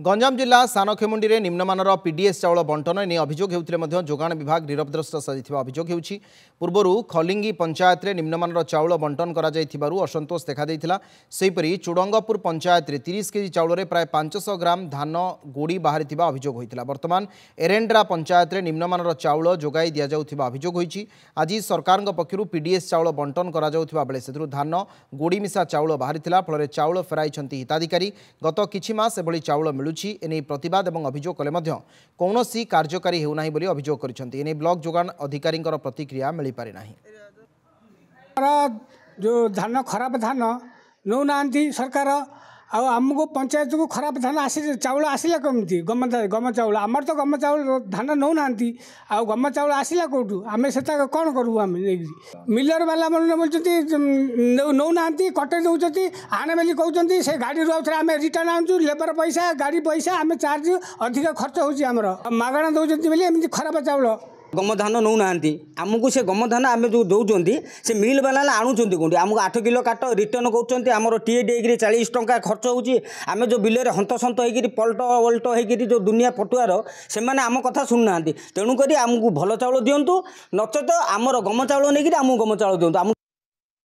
गंजाम जिला सानखेमुंडी में निम्नमानर पीडीएस चाउल बंटन एने अभियोग होते जोगाण विभाग नीरवद्रष्ट साजिଥିବା अभियोग होउछि। पूर्वरु खलिंगी पंचायत रे निम्नमानर चाउल बंटन करा जायथिबारु असंतोष देखा दैथिला। सेहिपरि चुडंगपुर पंचायत रे 30 केजी चाउल रे प्राय 500 ग्राम धान गोड़ी बाहरिथिबा अभियोग होइतिला। वर्तमान एरेंड्रा पंचायत रे निम्नमानर चाउल जोगाई दिया जाउथिबा अभियोग होइछि। आज सरकारक पक्षरु पीडीएस चाउल बंटन करा जाउथिबा बेले सेथुरु धान गोड़ी मिसा चाउल बाहरिथिला। फलरे चाउल फेराइछंती हिताधिकारी। गत किछि मास एभली चाउल एने प्रतिवाद और अभियोग कले कौनसी कार्यकारी हेउनाही बोली अभियोग करिसेंती। एने ब्लॉक जोगान अधिकारी प्रतिक्रिया मिल पारि नाही। जो धान खराब धान नौ नांती सरकार आमको पंचायत को खराब धान चाउल आसला कमी गम चाउल आमर तो गम चाउल धान नौ ना गम चाउल आसला कौटू आम से कौन करूँ आम मिलर वाला मैंने बोलते नौ ना कटे दौरान आने बोली कहते से गाड़ी रे आम रिटर्न आनु लेबर पैसा गाड़ी पैसा आम चार्ज अधिक खर्च होमर मागणा दौरान बोली एमती खराब चाउल गम धान नौ ना आमको से गम धान आम जो दौरान से मिल वाला आणुंट कौटी आमको 8 किलो काट रिटर्न कौन आमर टीए डेग्री 40 टंका खर्च होमें जो बिल हंतसंत हो पलट वल्ट हो जो दुनिया पटुआर से आम कथा शुणुना तेणुक आमको भल चाउल दिंतु नचेत आमर गम चाउल नहीं आमको गम चाउल दिंतु।